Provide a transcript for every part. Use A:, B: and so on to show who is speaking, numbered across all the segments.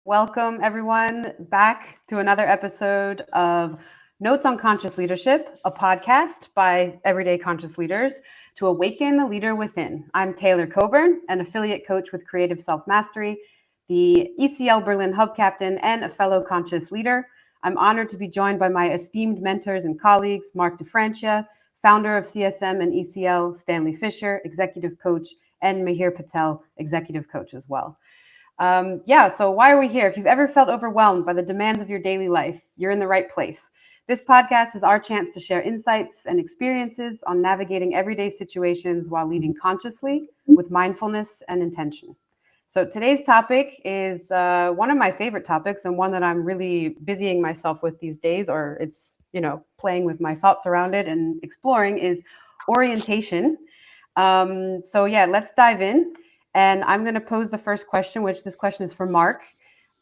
A: Welcome, everyone, back to another episode of Notes on Conscious Leadership, a podcast by everyday conscious leaders to awaken the leader within. I'm Taylor Coburn, an affiliate coach with Creative Self-Mastery, the ECL Berlin Hub Captain, and a fellow conscious leader. I'm honored to be joined by my esteemed mentors and colleagues, Marc DiFrancia, founder of CSM and ECL, Stanley Fisher, executive coach, and Meehir Patel, executive coach as well. So why are we here? If you've ever felt overwhelmed by the demands of your daily life, you're in the right place. This podcast is our chance to share insights and experiences on navigating everyday situations while leading consciously with mindfulness and intention. So today's topic is one of my favorite topics and one that I'm really busying myself with these days, or it's, playing with my thoughts around it and exploring, is orientation. Let's dive in. And I'm going to pose the first question, which this question is for Marc.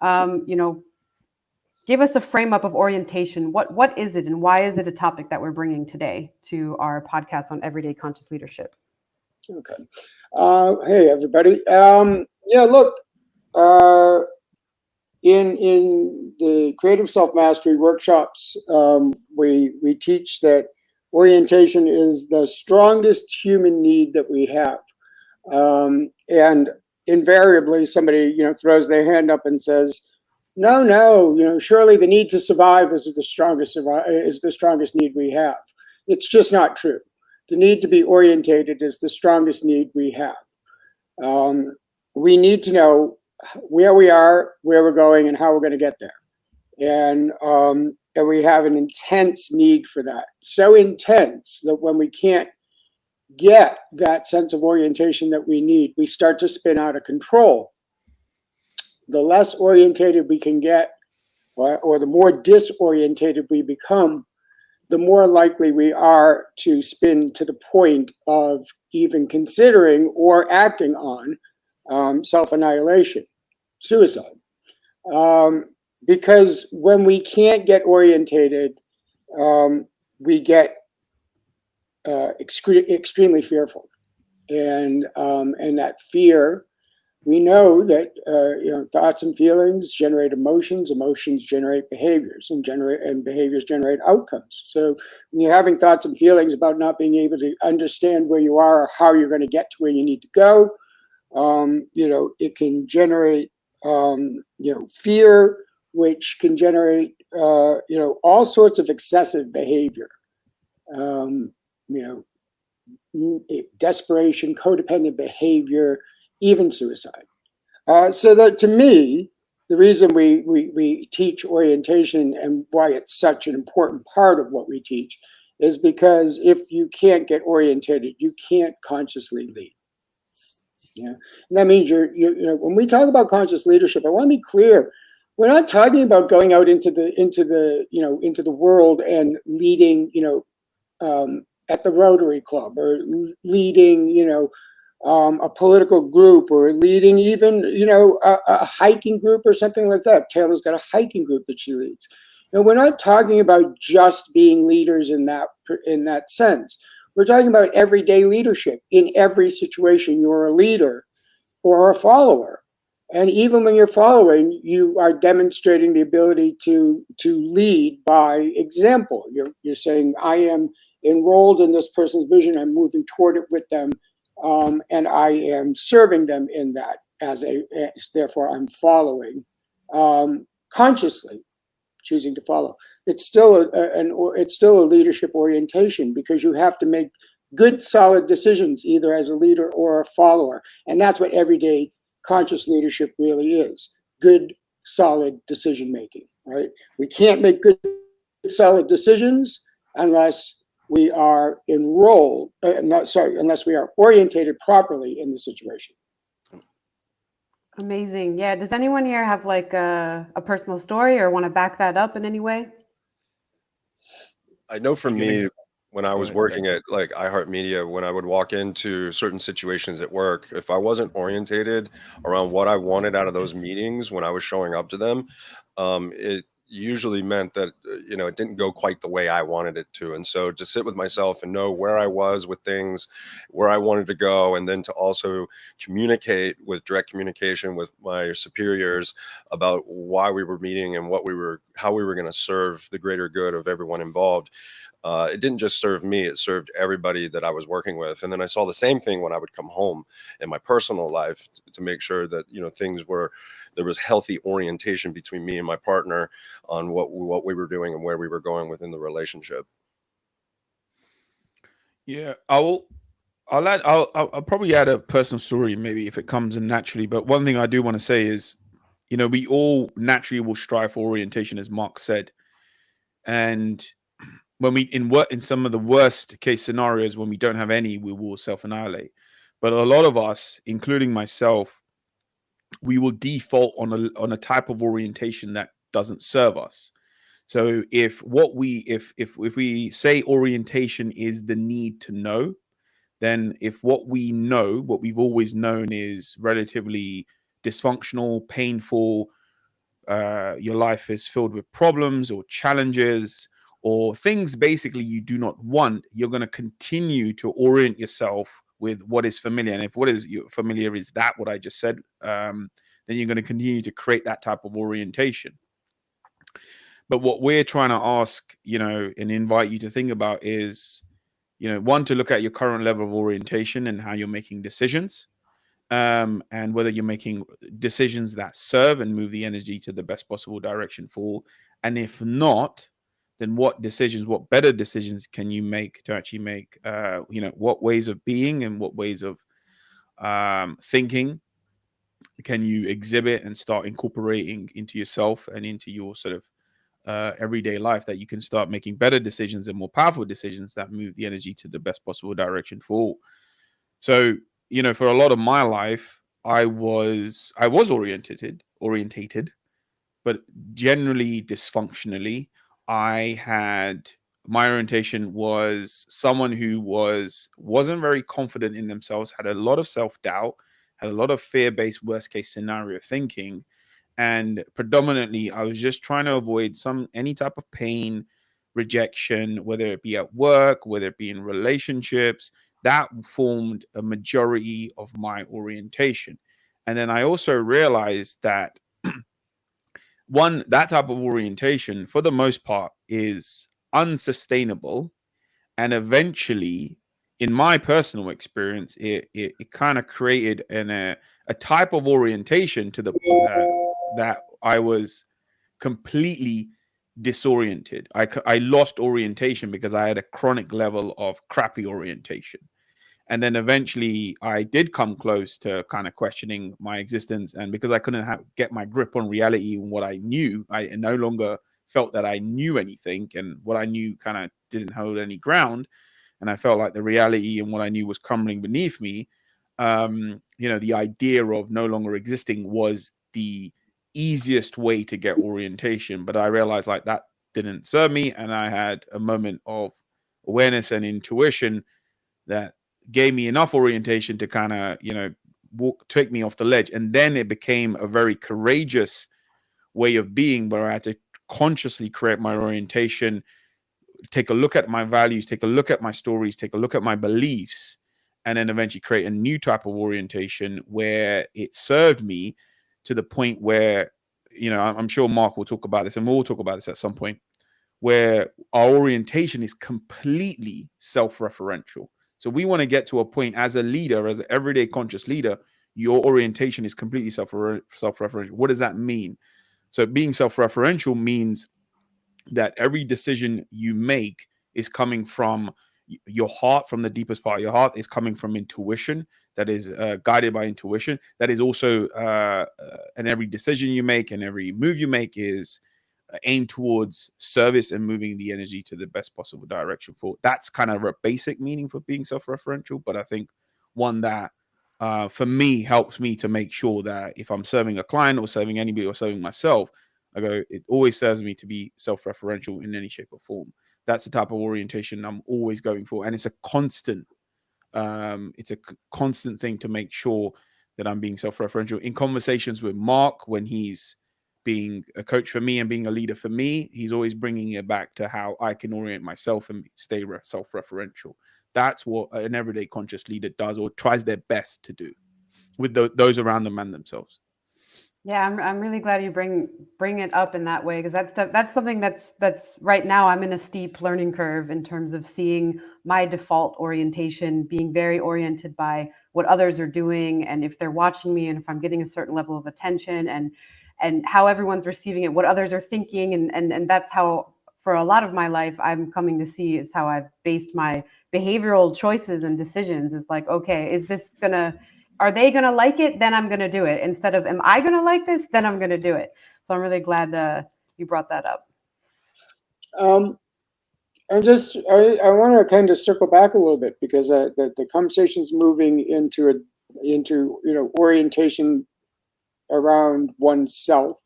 A: Give us a frame up of orientation. What is it, and why is it a topic that we're bringing today to our podcast on everyday conscious leadership?
B: Okay. Hey, everybody. In the Creative Self-Mastery workshops, we teach that orientation is the strongest human need that we have. And invariably somebody, throws their hand up and says, no, surely the need to survive is the strongest need we have. It's just not true. The need to be orientated is the strongest need we have. We need to know where we are, where we're going, and how we're going to get there. And we have an intense need for that. So intense that when we can't get that sense of orientation that we need, we start to spin out of control. The less orientated we can get, or the more disorientated we become, the more likely we are to spin to the point of even considering or acting on self-annihilation, suicide. Because when we can't get orientated, we get extremely fearful, and that fear, we know that thoughts and feelings generate emotions generate behaviors, and behaviors generate outcomes. So when you're having thoughts and feelings about not being able to understand where you are or how you're going to get to where you need to go, it can generate fear, which can generate all sorts of excessive behavior. Desperation, codependent behavior, even suicide. So that, to me, the reason we teach orientation and why it's such an important part of what we teach is because if you can't get orientated, you can't consciously lead. And that means when we talk about conscious leadership, I want to be clear. We're not talking about going out into the world and leading, at the Rotary Club, or leading, a political group, or leading even, a hiking group or something like that. Taylor's got a hiking group that she leads. We're not talking about just being leaders in that sense. We're talking about everyday leadership. In every situation, you're a leader or a follower. And even when you're following, you are demonstrating the ability to lead by example. You're saying, I am enrolled in this person's vision, I'm moving toward it with them, and I am serving them in that therefore I'm following, consciously choosing to follow. It's still a leadership orientation, because you have to make good, solid decisions, either as a leader or a follower. And that's what everyday conscious leadership really is: good, solid decision making, right? We can't make good, solid decisions unless we are unless we are orientated properly in the situation.
A: Amazing. Yeah. Does anyone here have like a personal story or want to back that up in any way?
C: I know for me, when I was working at like iHeartMedia, when I would walk into certain situations at work, if I wasn't orientated around what I wanted out of those meetings when I was showing up to them, usually meant that, it didn't go quite the way I wanted it to. And so to sit with myself and know where I was with things, where I wanted to go, and then to also communicate with direct communication with my superiors about why we were meeting and how we were going to serve the greater good of everyone involved. It didn't just serve me, it served everybody that I was working with. And then I saw the same thing when I would come home in my personal life to make sure that, there was healthy orientation between me and my partner on what we were doing and where we were going within the relationship.
D: Yeah, I'll probably add a personal story, maybe if it comes in naturally. But one thing I do want to say is, we all naturally will strive for orientation, as Mark said. And when we in some of the worst case scenarios, when we don't have any, we will self-annihilate. But a lot of us, including myself, we will default on a type of orientation that doesn't serve us. So if we say orientation is the need to know, then if what we know, what we've always known, is relatively dysfunctional, painful, your life is filled with problems or challenges or things basically you do not want, you're going to continue to orient yourself with what is familiar. And if what is familiar is that what I just said, then you're going to continue to create that type of orientation. But what we're trying to ask, and invite you to think about is, one, to look at your current level of orientation and how you're making decisions, and whether you're making decisions that serve and move the energy to the best possible direction for. And if not, then what better decisions can you make to actually make, what ways of being and what ways of thinking can you exhibit and start incorporating into yourself and into your sort of everyday life, that you can start making better decisions and more powerful decisions that move the energy to the best possible direction for all. So, for a lot of my life, I was orientated, but generally dysfunctionally. My orientation was someone who wasn't very confident in themselves, had a lot of self-doubt, had a lot of fear-based worst case scenario thinking. And predominantly, I was just trying to avoid any type of pain, rejection, whether it be at work, whether it be in relationships. That formed a majority of my orientation. And then I also realized that that type of orientation, for the most part, is unsustainable. And eventually, in my personal experience, it kind of created a type of orientation to the that I was completely disoriented. I lost orientation because I had a chronic level of crappy orientation. And then eventually I did come close to kind of questioning my existence. And because I couldn't get my grip on reality and what I knew, I no longer felt that I knew anything, and what I knew kind of didn't hold any ground. And I felt like the reality and what I knew was crumbling beneath me. The idea of no longer existing was the easiest way to get orientation. But I realized like that didn't serve me. And I had a moment of awareness and intuition that gave me enough orientation to kind of, take me off the ledge. And then it became a very courageous way of being, where I had to consciously create my orientation, take a look at my values, take a look at my stories, take a look at my beliefs, and then eventually create a new type of orientation where it served me to the point where, I'm sure Mark will talk about this, and we'll talk about this at some point, where our orientation is completely self-referential. So we want to get to a point as a leader, as an everyday conscious leader, your orientation is completely self-referential. What does that mean? So being self-referential means that every decision you make is coming from your heart, from the deepest part of your heart, is coming from intuition, that is guided by intuition. That is also, and every decision you make and every move you make is aimed towards service and moving the energy to the best possible direction for. That's kind of a basic meaning for being self-referential, but I think one that for me helps me to make sure that if I'm serving a client or serving anybody or serving myself, it always serves me to be self-referential in any shape or form. That's the type of orientation I'm always going for. And it's a constant thing to make sure that I'm being self-referential. In conversations with Mark, when he's being a coach for me and being a leader for me, he's always bringing it back to how I can orient myself and stay self-referential. That's what an everyday conscious leader does, or tries their best to do, with those around them and themselves.
A: Yeah, I'm really glad you bring it up in that way, because that's something that's right now I'm in a steep learning curve in terms of seeing my default orientation being very oriented by what others are doing, and if they're watching me, and if I'm getting a certain level of attention, and how everyone's receiving it, what others are thinking, and that's how, for a lot of my life, I'm coming to see is how I've based my behavioral choices and decisions. Is like, okay, are they going to like it? Then I'm going to do it. Instead of, am I going to like this? Then I'm going to do it. So I'm really glad you brought that up.
B: I want to kind of circle back a little bit, because the conversation's moving into orientation around oneself,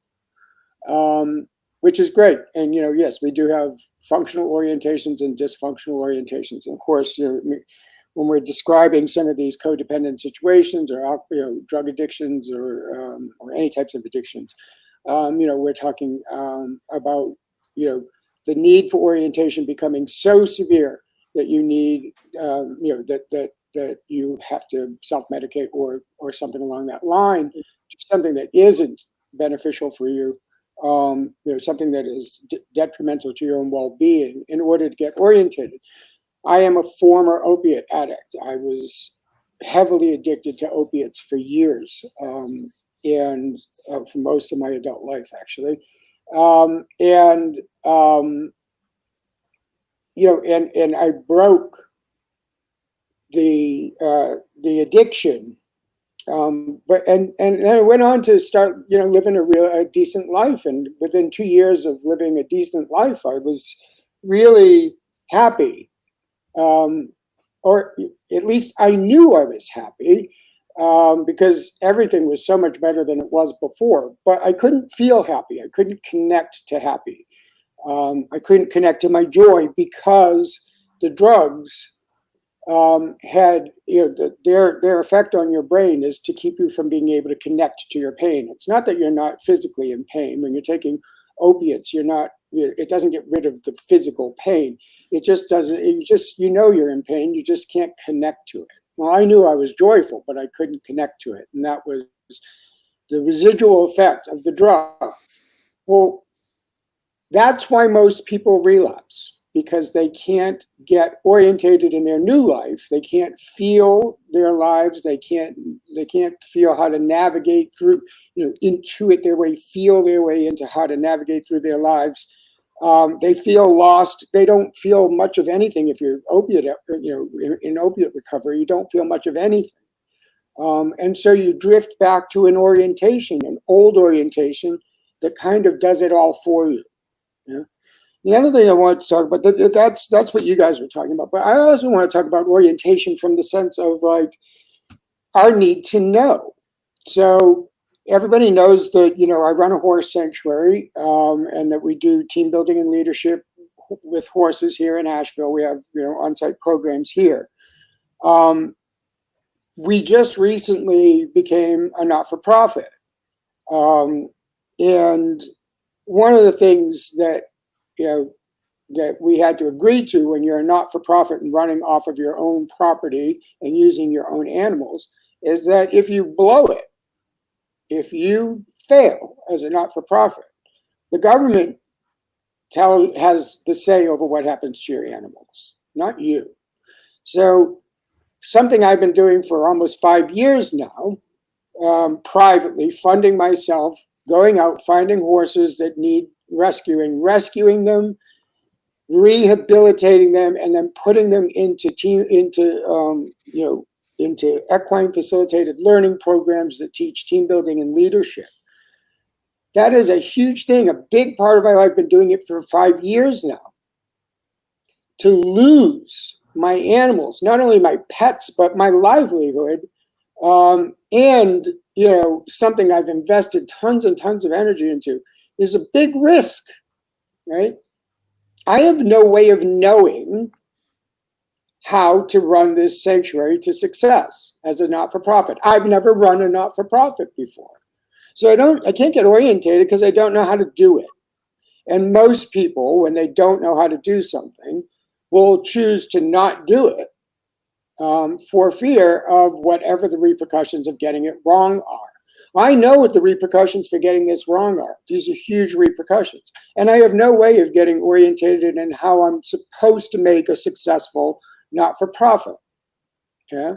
B: which is great. And yes, we do have functional orientations and dysfunctional orientations. And of course, when we're describing some of these codependent situations, or drug addictions, or any types of addictions, we're talking about the need for orientation becoming so severe that you need that you have to self-medicate or something along that line, something that isn't beneficial for you, something that is detrimental to your own well-being, in order to get orientated. I am a former opiate addict. I was heavily addicted to opiates for years, and for most of my adult life, actually. And I broke the addiction, but then I went on to start living a decent life. And within 2 years of living a decent life, I was really happy. Or at least I knew I was happy, because everything was so much better than it was before. But I couldn't feel happy. I couldn't connect to happy. I couldn't connect to my joy, because the drugs had, their effect on your brain is to keep you from being able to connect to your pain. It's not that you're not physically in pain. When you're taking opiates, it doesn't get rid of the physical pain. It just doesn't, you're in pain, you just can't connect to it. Well, I knew I was joyful, but I couldn't connect to it. And that was the residual effect of the drug. Well, that's why most people relapse, because they can't get orientated in their new life. They can't feel their lives. They can't feel how to navigate through, intuit their way, feel their way into how to navigate through their lives. They feel lost. They don't feel much of anything. If you're in opiate recovery, you don't feel much of anything. And so you drift back to an orientation, an old orientation that kind of does it all for you. Yeah. The other thing I want to talk about, that's what you guys were talking about, but I also want to talk about orientation from the sense of our need to know. So everybody knows that, I run a horse sanctuary, and that we do team building and leadership with horses here in Asheville. We have, on-site programs here. We just recently became a not-for-profit. And one of the things that we had to agree to when you're a not-for-profit and running off of your own property and using your own animals is that if you blow it, if you fail as a not-for-profit, the government has the say over what happens to your animals, not you. So something I've been doing for almost 5 years now, privately funding myself, going out, finding horses that need rescuing them, rehabilitating them, and then putting them into equine facilitated learning programs that teach team building and leadership. That is a huge thing, a big part of my life. I've been doing it for 5 years now. To lose my animals, not only my pets, but my livelihood, and something I've invested tons and tons of energy into, is a big risk, right? I have no way of knowing how to run this sanctuary to success as a not-for-profit. I've never run a not-for-profit before. So I can't get orientated because I don't know how to do it. And most people, when they don't know how to do something, will choose to not do it for fear of whatever the repercussions of getting it wrong are. I know what the repercussions for getting this wrong are. These are huge repercussions. And I have no way of getting orientated in how I'm supposed to make a successful not-for-profit. Yeah.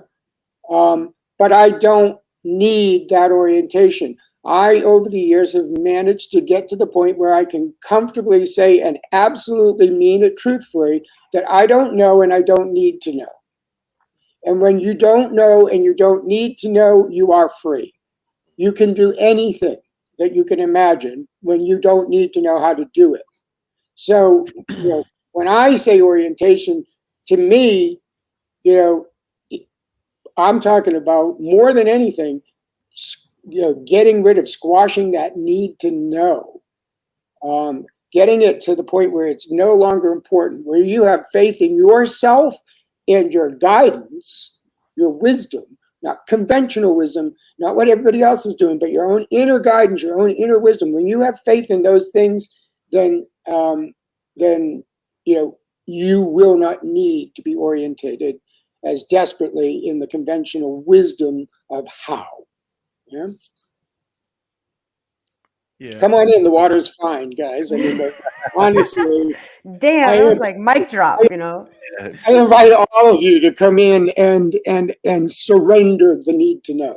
B: But I don't need that orientation. I, over the years, have managed to get to the point where I can comfortably say and absolutely mean it truthfully that I don't know and I don't need to know. And when you don't know and you don't need to know, you are free. You can do anything that you can imagine when you don't need to know how to do it. So, when I say orientation, to me, I'm talking about more than anything, getting rid of, squashing that need to know, getting it to the point where it's no longer important, where you have faith in yourself and your guidance, your wisdom, not conventional wisdom, not what everybody else is doing, but your own inner guidance, your own inner wisdom. When you have faith in those things, then you will not need to be orientated as desperately in the conventional wisdom of how. Yeah.
D: Yeah.
B: Come on in. The water's fine, guys. I mean, honestly,
A: Damn, that was like mic drop,
B: I invite all of you to come in and surrender the need to know.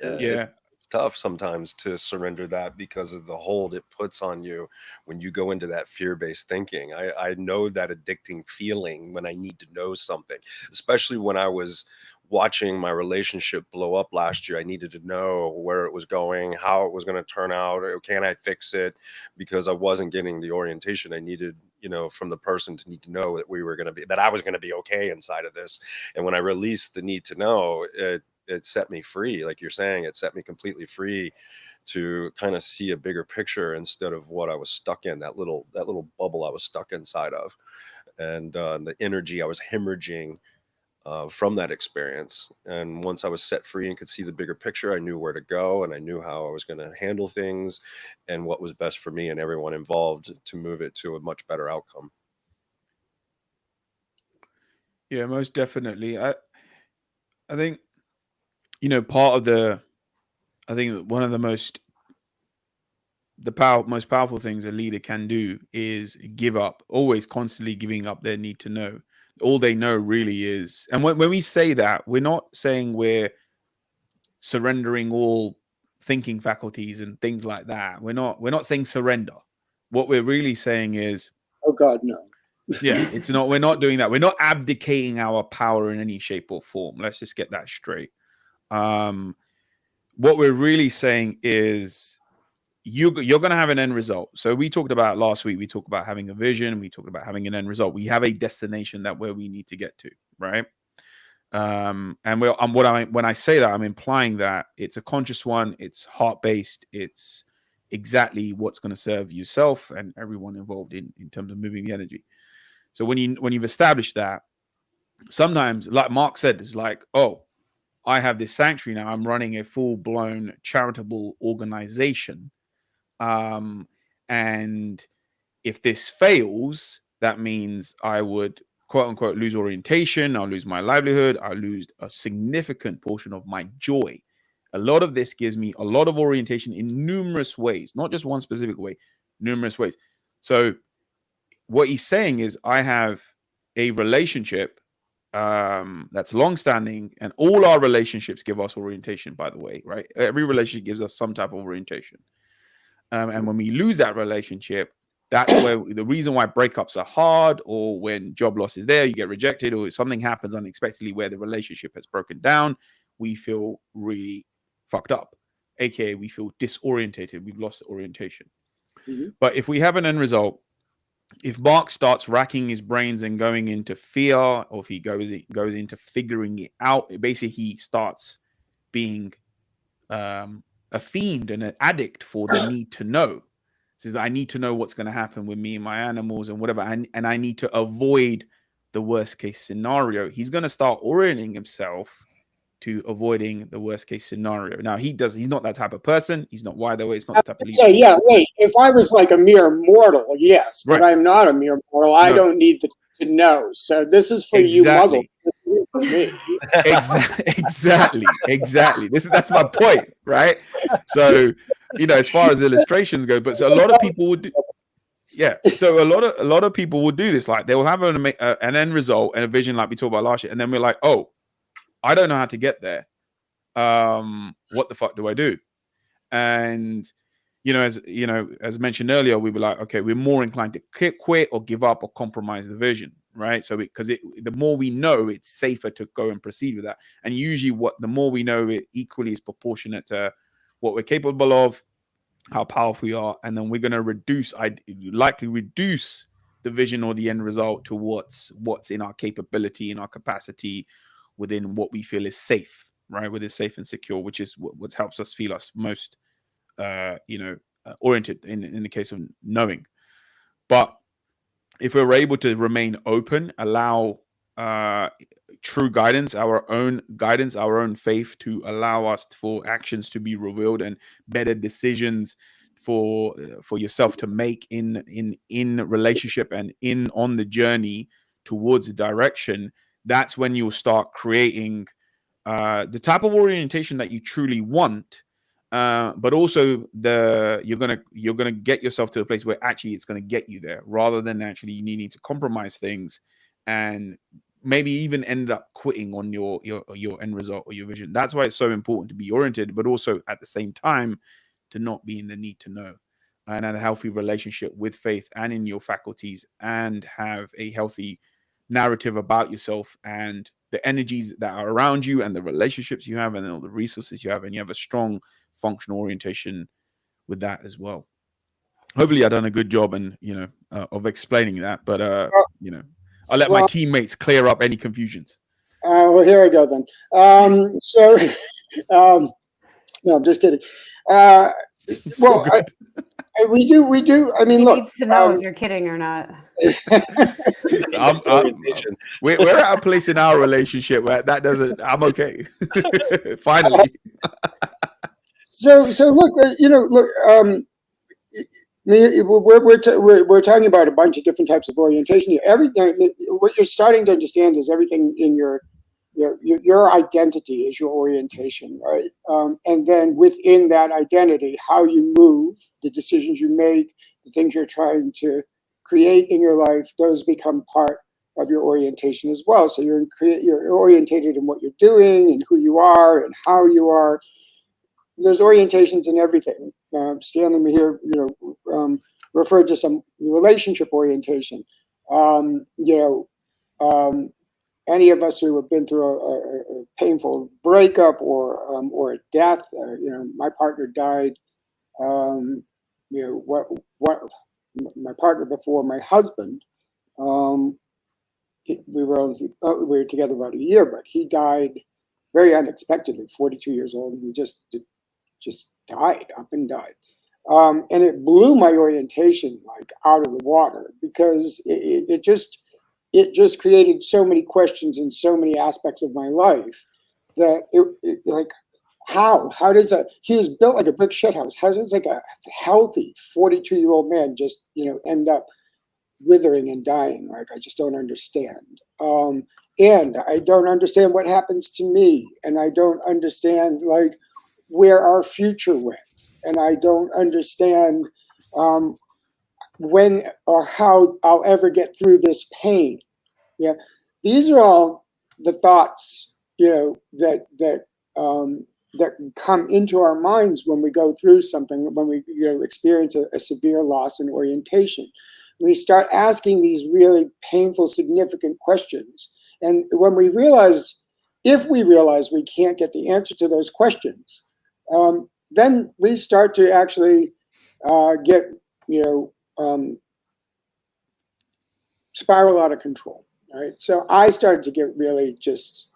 D: Yeah.
C: It's tough sometimes to surrender that because of the hold it puts on you when you go into that fear-based thinking. I know that addicting feeling when I need to know something, especially when I was watching my relationship blow up last year. I needed to know where it was going, how it was going to turn out, or can I fix it? Because I wasn't getting the orientation I needed, from the person to need to know that I was going to be okay inside of this. And when I released the need to know, it set me free. Like you're saying, it set me completely free to kind of see a bigger picture instead of what I was stuck in, that little bubble I was stuck inside of, and the energy I was hemorrhaging from that experience. And once I was set free and could see the bigger picture, I knew where to go and I knew how I was going to handle things and what was best for me and everyone involved to move it to a much better outcome.
D: Yeah, most definitely. I think, part of I think one of the most powerful things a leader can do is give up, always constantly giving up their need to know. All they know really is, and when we say that, we're not saying we're surrendering all thinking faculties and things like that. We're not saying surrender. What we're really saying is,
B: Oh God, no.
D: yeah, we're not doing that. We're not abdicating our power in any shape or form. Let's just get that straight. What we're really saying is you're going to have an end result. So we talked about last week, we talked about having a vision. We talked about having an end result. We have a destination where we need to get to, right? And when I say that, I'm implying that it's a conscious one. It's heart-based. It's exactly what's going to serve yourself and everyone involved in terms of moving the energy. So when you've established that, sometimes, like Mark said, it's like, oh, I have this sanctuary now. I'm running a full-blown charitable organization. And if this fails, that means I would, quote unquote, lose orientation. I'll lose my livelihood. I'll lose a significant portion of my joy. A lot of this gives me a lot of orientation in numerous ways, not just one specific way, numerous ways. So what he's saying is I have a relationship that's long-standing, and all our relationships give us orientation, by the way, right? Every relationship gives us some type of orientation. And when we lose that relationship, that's where the reason why breakups are hard, or when job loss is there, you get rejected, or something happens unexpectedly where the relationship has broken down, we feel really fucked up. AKA, we feel disorientated. We've lost orientation. Mm-hmm. But if we have an end result, if Mark starts racking his brains and going into fear, or if he goes into figuring it out, basically he starts being a fiend and an addict for the need to know. Says, I need to know what's going to happen with me and my animals and whatever, and I need to avoid the worst case scenario. He's going to start orienting himself to avoiding the worst case scenario. Now he's not that type of person. He's not wide awake. It's not the type of leader.
B: So yeah, wait, if I was like a mere mortal, yes, but
D: Right.
B: I'm not a mere mortal. I don't need to know. So this is for you muggles. This is for me.
D: Exactly. That's my point, right? So, as far as illustrations go, but so a lot of people would do. Yeah, so a lot of people will do this. Like they will have an end result and a vision, like we talked about last year, and then we're like, oh, I don't know how to get there. What the fuck do I do? And as mentioned earlier, we were like, okay, we're more inclined to quit or give up or compromise the vision, right? So because the more we know, it's safer to go and proceed with that. And usually, the more we know, it equally is proportionate to what we're capable of, how powerful we are, and then we're going to likely reduce the vision or the end result to what's in our capability, in our capacity, within what we feel is safe, right? What is safe and secure, which is what helps us feel us most, oriented in the case of knowing. But if we're able to remain open, allow true guidance, our own faith to allow us for actions to be revealed and better decisions for yourself to make in relationship and on the journey towards a direction, that's when you'll start creating the type of orientation that you truly want. But also you're gonna get yourself to a place where actually it's gonna get you there, rather than actually needing to compromise things and maybe even end up quitting on your end result or your vision. That's why it's so important to be oriented, but also at the same time to not be in the need to know, and have a healthy relationship with faith and in your faculties, and have a healthy narrative about yourself and the energies that are around you and the relationships you have and all the resources you have, and you have a strong functional orientation with that as well. Hopefully I've done a good job of explaining that, but I'll let my teammates clear up any confusions.
B: Well, here I go then. No, I'm just kidding. We do. I mean,
A: he
B: look.
A: Needs to know if you're kidding or not.
D: We're at a place in our relationship where that doesn't. I'm okay. Finally.
B: So look. We're talking about a bunch of different types of orientation. Everything. What you're starting to understand is everything in your identity is your orientation, right? And then within that identity, how you move, the decisions you make, the things you're trying to create in your life, those become part of your orientation as well. So you're orientated in what you're doing and who you are and how you are. There's orientations in everything. Stanley Meehir, referred to some relationship orientation. Any of us who have been through a painful breakup or a death, my partner died. My partner before my husband, we were together about a year, but he died very unexpectedly, 42 years old. And he just died, up and died. And it blew my orientation like out of the water, because it just created so many questions in so many aspects of my life that how does he was built like a brick shithouse. How does like a healthy 42-year-old man just, end up withering and dying? Like, I just don't understand. And I don't understand what happens to me. And I don't understand like where our future went. And I don't understand when or how I'll ever get through this pain. Yeah, these are all the thoughts, that come into our minds when we go through something, when we experience a severe loss in orientation. We start asking these really painful, significant questions, and when if we realize we can't get the answer to those questions, then we start to actually get spiral out of control. Right. So I started to get really just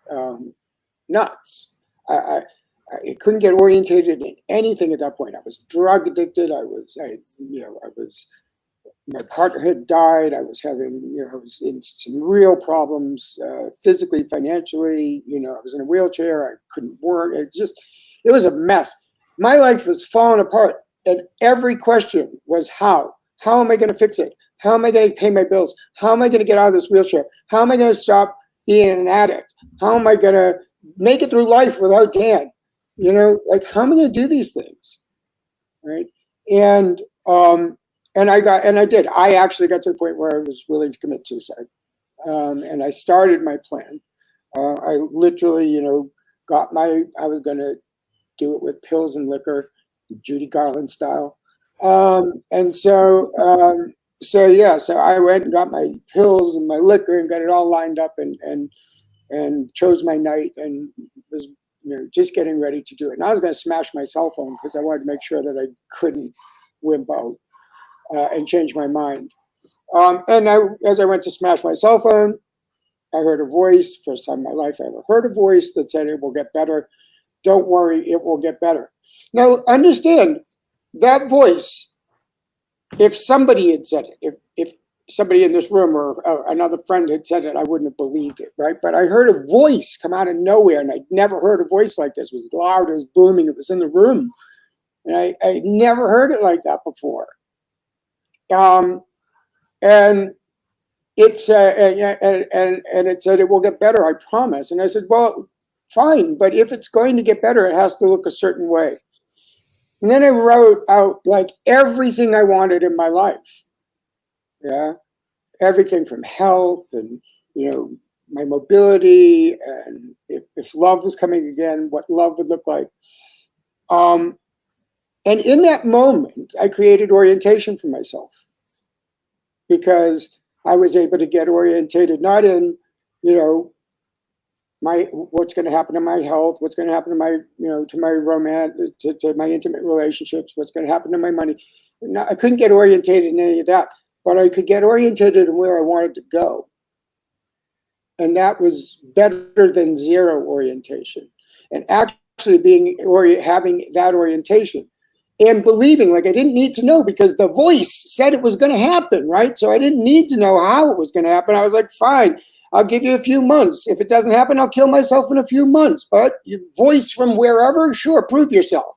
B: nuts. I couldn't get orientated in anything at that point. I was drug addicted. I was my partner had died. I was having, I was in some real problems, physically, financially. I was in a wheelchair. I couldn't work. It was a mess. My life was falling apart. And every question was how? How am I going to fix it? How am I going to pay my bills? How am I going to get out of this wheelchair? How am I going to stop being an addict? How am I going to make it through life without Dan? How am I going to do these things? Right. And I did. I actually got to the point where I was willing to commit suicide. And I started my plan. I literally, I was going to do it with pills and liquor, Judy Garland style. So I went and got my pills and my liquor and got it all lined up and chose my night and was just getting ready to do it. And I was going to smash my cell phone because I wanted to make sure that I couldn't wimp out and change my mind. As I went to smash my cell phone, I heard a voice. First time in my life I ever heard a voice that said, "It will get better. Don't worry, it will get better." Now, understand that voice, if somebody had said it, if somebody in this room or another friend had said it, I wouldn't have believed it, right? But I heard a voice come out of nowhere, and I'd never heard a voice like this. It was loud, it was booming, it was in the room. And I never heard it like that before. And it said, and it said, "It will get better, I promise." And I said, "Well, fine, but if it's going to get better, it has to look a certain way." And then I wrote out like everything I wanted in my life. Yeah. Everything from health and, my mobility, and if love was coming again, what love would look like. And in that moment, I created orientation for myself because I was able to get orientated, not in, what's going to happen to my health, what's going to happen to my, to my romance, to my intimate relationships, what's going to happen to my money. No, I couldn't get orientated in any of that, but I could get orientated in where I wanted to go. And that was better than zero orientation. And actually having that orientation and believing, like I didn't need to know because the voice said it was going to happen, right? So I didn't need to know how it was going to happen. I was like, fine, I'll give you a few months. If it doesn't happen, I'll kill myself in a few months. But your voice from wherever, sure, prove yourself.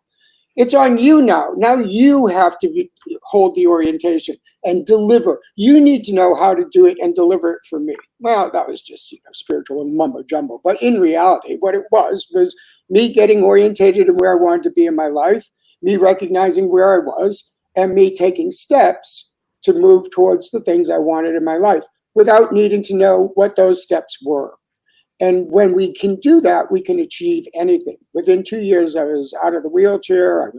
B: It's on you now. Now you have to hold the orientation and deliver. You need to know how to do it and deliver it for me. Well, that was just spiritual and mumbo jumbo. But in reality, what it was me getting orientated in where I wanted to be in my life, me recognizing where I was, and me taking steps to move towards the things I wanted in my life without needing to know what those steps were. And when we can do that, we can achieve anything. Within 2 years, I was out of the wheelchair. I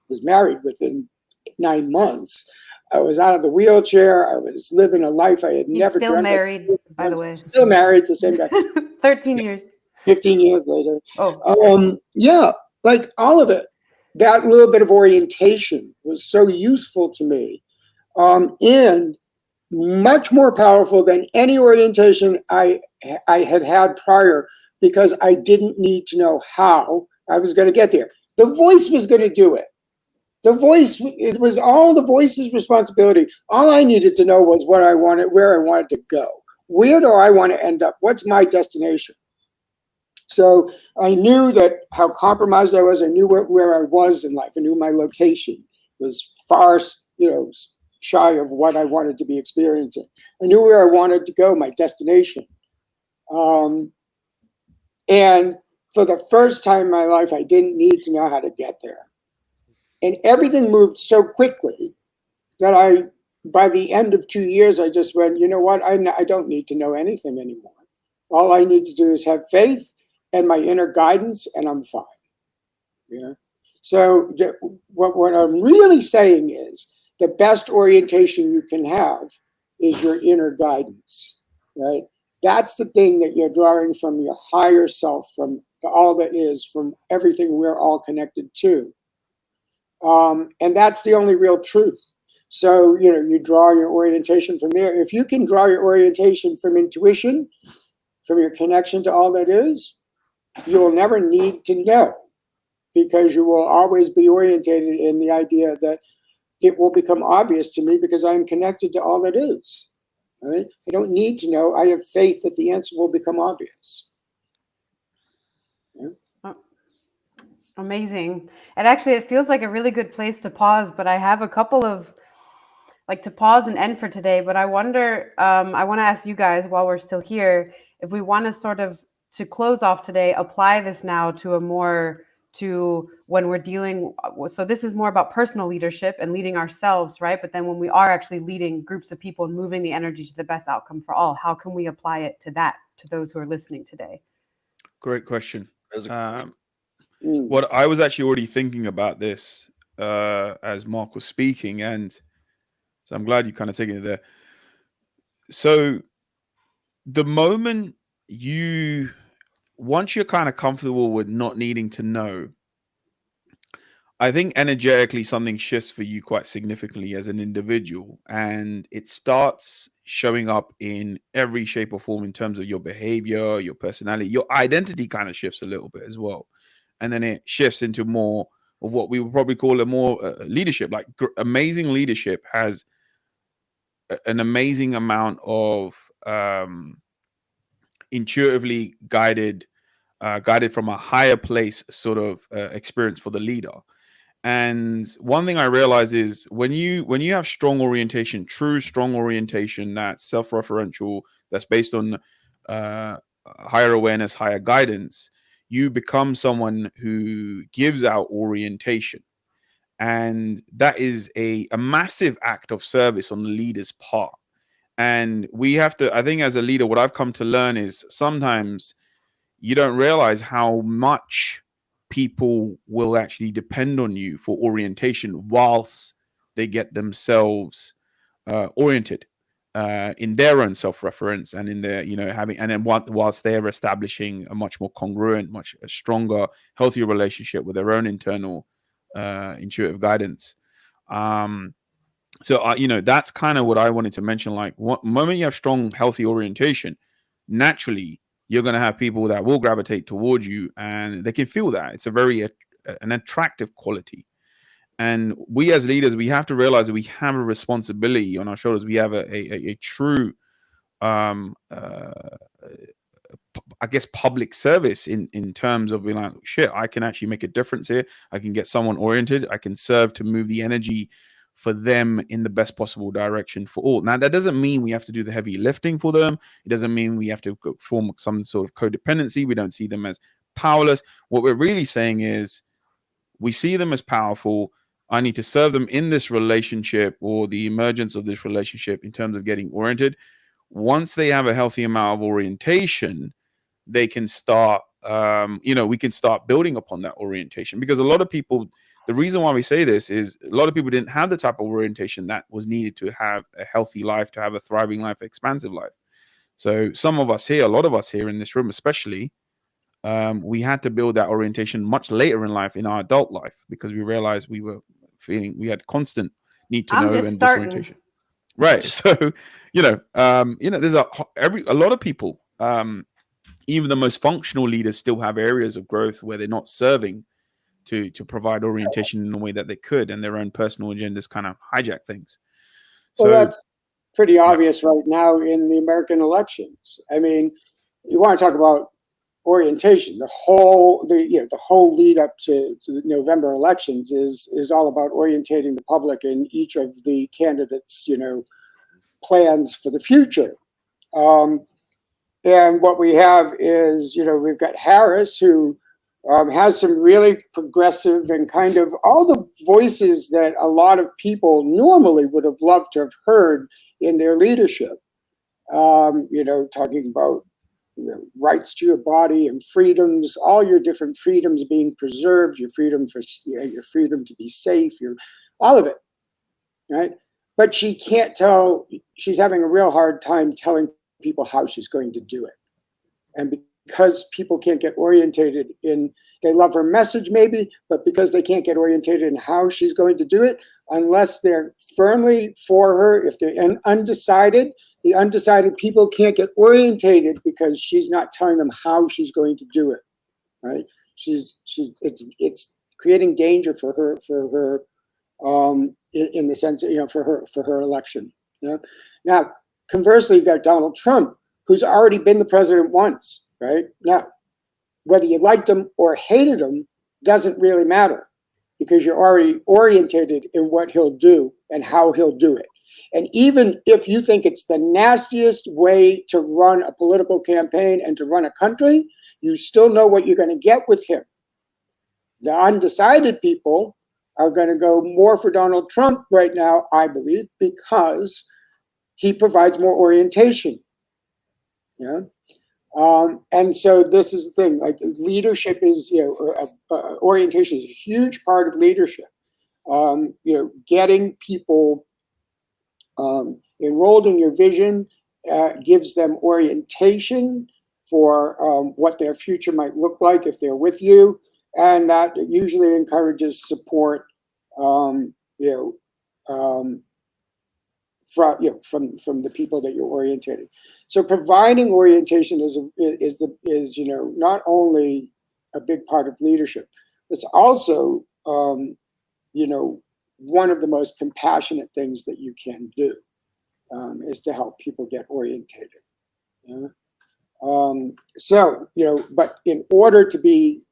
B: was married within 9 months. I was out of the wheelchair. I was living a life I had never dreamt of.
A: Still married, by the way.
B: Still married to the same guy.
A: 13 years.
B: 15 years later.
A: Oh.
B: Yeah, like all of it. That little bit of orientation was so useful to me. And much more powerful than any orientation I had prior, because I didn't need to know how I was going to get there. The voice was going to do it. It was all the voice's responsibility. All I needed to know was what I wanted, where I wanted to go. Where do I want to end up? What's my destination? So I knew that how compromised I was. I knew where I was in life. I knew my location was far, shy of what I wanted to be experiencing. I knew where I wanted to go, my destination. And for the first time in my life, I didn't need to know how to get there. And everything moved so quickly that by the end of 2 years, I just went, you know what? I don't need to know anything anymore. All I need to do is have faith and my inner guidance, and I'm fine. Yeah. So what I'm really saying is the best orientation you can have is your inner guidance, right? That's the thing that you're drawing from your higher self, from all that is, from everything we're all connected to. And that's the only real truth. So, you draw your orientation from there. If you can draw your orientation from intuition, from your connection to all that is, you will never need to know, because you will always be orientated in the idea that it will become obvious to me because I'm connected to all that is. Right? I don't need to know. I have faith that the answer will become obvious. Yeah.
A: Amazing. And actually, it feels like a really good place to pause, but I have a couple of to pause and end for today. But I wonder, I want to ask you guys while we're still here, if we want to sort of, to close off today, apply this now to when we're dealing. So this is more about personal leadership and leading ourselves, right? But then when we are actually leading groups of people and moving the energy to the best outcome for all, how can we apply it to those who are listening today?
D: Great question.
C: That's
D: What I was actually already thinking about this as Marc was speaking, and so I'm glad you kind of taken it there. So the moment once you're kind of comfortable with not needing to know, I think energetically something shifts for you quite significantly as an individual, and it starts showing up in every shape or form in terms of your behavior, your personality, your identity kind of shifts a little bit as well. And then it shifts into more of what we would probably call a more leadership. Like amazing leadership has an amazing amount of intuitively guided from a higher place sort of experience for the leader. And one thing I realize is when you have strong orientation, true strong orientation, that's self-referential, that's based on higher awareness, higher guidance, you become someone who gives out orientation. And that is a massive act of service on the leader's part. And we have to, I think as a leader, what I've come to learn is sometimes you don't realize how much people will actually depend on you for orientation whilst they get themselves oriented in their own self-reference and in their, having, and then whilst they're establishing a much more congruent, much stronger, healthier relationship with their own internal intuitive guidance. So, that's kind of what I wanted to mention. Like, what moment you have strong, healthy orientation, naturally, you're going to have people that will gravitate towards you, and they can feel that. It's a very an attractive quality. And we as leaders, we have to realize that we have a responsibility on our shoulders. We have a true, I guess, public service in terms of being like, shit, I can actually make a difference here. I can get someone oriented. I can serve to move the energy for them in the best possible direction for all. Now, that doesn't mean we have to do the heavy lifting for them. It doesn't mean we have to form some sort of codependency. We don't see them as powerless. What we're really saying is we see them as powerful. I need to serve them in this relationship or the emergence of this relationship in terms of getting oriented. Once they have a healthy amount of orientation, they can start, we can start building upon that orientation, because a lot of people, the reason why we say this is a lot of people didn't have the type of orientation that was needed to have a healthy life, to have a thriving life, expansive life. So some of us here, a lot of us here in this room especially, we had to build that orientation much later in life, in our adult life, because we realized we had constant need to know and disorientation. Right. So, there's a lot of people, even the most functional leaders still have areas of growth where they're not serving to provide orientation in the way that they could, and their own personal agendas kind of hijack things. So
B: well, that's pretty obvious right now in the American elections. I mean, you want to talk about orientation. The whole lead up to the November elections is all about orientating the public in each of the candidates, plans for the future. And what we have is, we've got Harris, who has some really progressive and kind of all the voices that a lot of people normally would have loved to have heard in their leadership. Talking about rights to your body and freedoms, all your different freedoms being preserved, your freedom to be safe, all of it, right? But she can't tell. She's having a real hard time telling people how she's going to do it, and because people can't get orientated they love her message maybe, but because they can't get orientated in how she's going to do it, unless they're firmly for her, if they're undecided, the undecided people can't get orientated because she's not telling them how she's going to do it, right? It's creating danger for her in the sense, for her election. Now, conversely, you've got Donald Trump, who's already been the president once, right? Now, whether you liked him or hated him doesn't really matter, because you're already orientated in what he'll do and how he'll do it. And even if you think it's the nastiest way to run a political campaign and to run a country, you still know what you're going to get with him. The undecided people are going to go more for Donald Trump right now, I believe, because he provides more orientation. And so this is the thing, like leadership is, orientation is a huge part of leadership. Getting people enrolled in your vision gives them orientation for what their future might look like if they're with you. And that usually encourages support, from the people that you're orientating. So providing orientation is not only a big part of leadership, it's also one of the most compassionate things that you can do, is to help people get orientated. But in order to be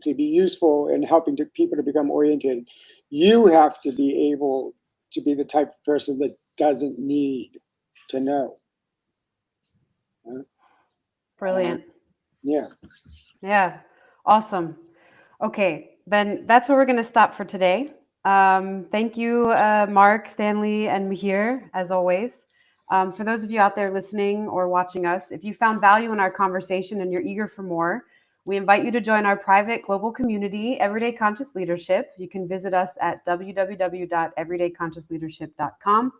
B: useful in helping people to become orientated, you have to be able to be the type of person that doesn't need to know.
A: Brilliant.
B: Yeah.
A: Awesome. Okay, then that's where we're going to stop for today. Thank you, Marc, Stanley, and Meehir, as always. For those of you out there listening or watching us, if you found value in our conversation and you're eager for more, we invite you to join our private global community, Everyday Conscious Leadership. You can visit us at www.everydayconsciousleadership.com.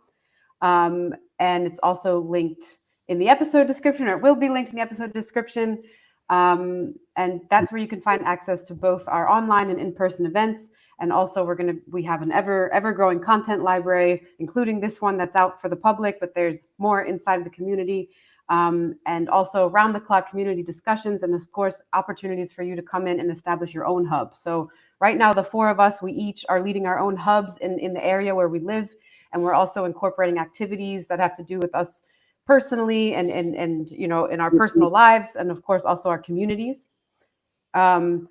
A: And it's also linked in the episode description, or it will be linked in the episode description. And that's where you can find access to both our online and in-person events. And also we have an ever-growing content library, including this one that's out for the public, but there's more inside of the community. And also round-the-clock community discussions, and of course, opportunities for you to come in and establish your own hub. So right now, the four of us, we each are leading our own hubs in the area where we live, and we're also incorporating activities that have to do with us personally and in our personal lives, and of course, also our communities. And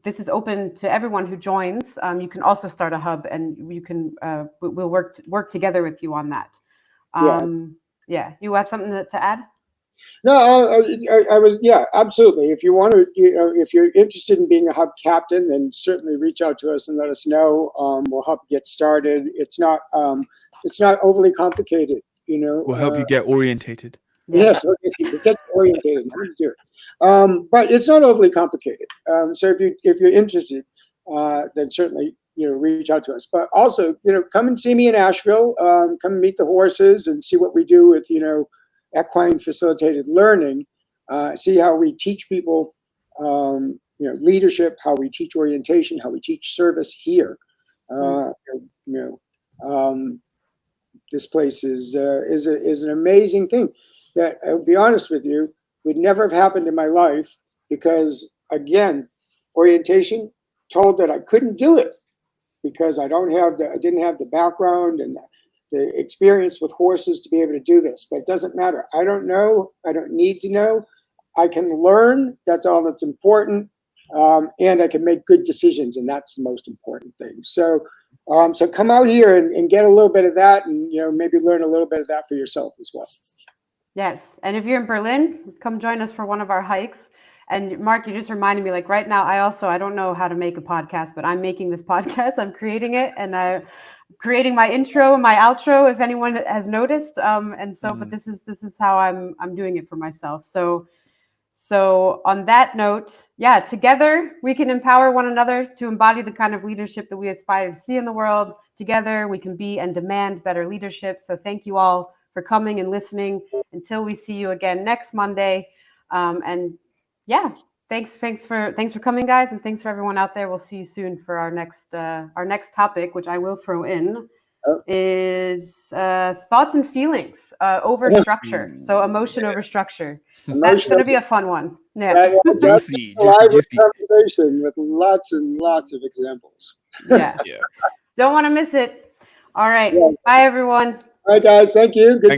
A: this is open to everyone who joins. You can also start a hub, and you can we'll work together with you on that. Yeah, you have something to add?
B: No, I was, absolutely. If you want to, if you're interested in being a hub captain, then certainly reach out to us and let us know. We'll help you get started. It's not overly complicated,
D: We'll help you get orientated.
B: Yes, get orientated. But it's not overly complicated. So if you're interested, then certainly reach out to us. But also, come and see me in Asheville. Come and meet the horses and see what we do with equine facilitated learning. See how we teach people leadership, how we teach orientation, how we teach service here. This place is an amazing thing that, I'll be honest with you, would never have happened in my life, because again, orientation told that I couldn't do it because I didn't have the background and the experience with horses to be able to do this. But it doesn't matter. I don't know. I don't need to know. I can learn. That's all that's important. And I can make good decisions, and that's the most important thing. So come out here and get a little bit of that, and maybe learn a little bit of that for yourself as well.
A: Yes, and if you're in Berlin, come join us for one of our hikes. And Marc, you just reminded me, like right now, I don't know how to make a podcast, but I'm making this podcast. I'm creating it, and I'm creating my intro and my outro, if anyone has noticed. But this is how I'm doing it for myself. So on that note, together we can empower one another to embody the kind of leadership that we aspire to see in the world. Together we can be and demand better leadership. So thank you all for coming and listening. Until we see you again next Monday. Thanks for coming, guys, and thanks for everyone out there. We'll see you soon for our next topic, which I will throw in, is thoughts and feelings over structure. So emotion over structure. That's going to be a fun one. Yeah.
B: Juicy conversation with lots and lots of examples.
A: Yeah. Don't want to miss it. All right.
B: Yeah.
A: Bye, everyone.
B: All right, guys. Thank you. Good to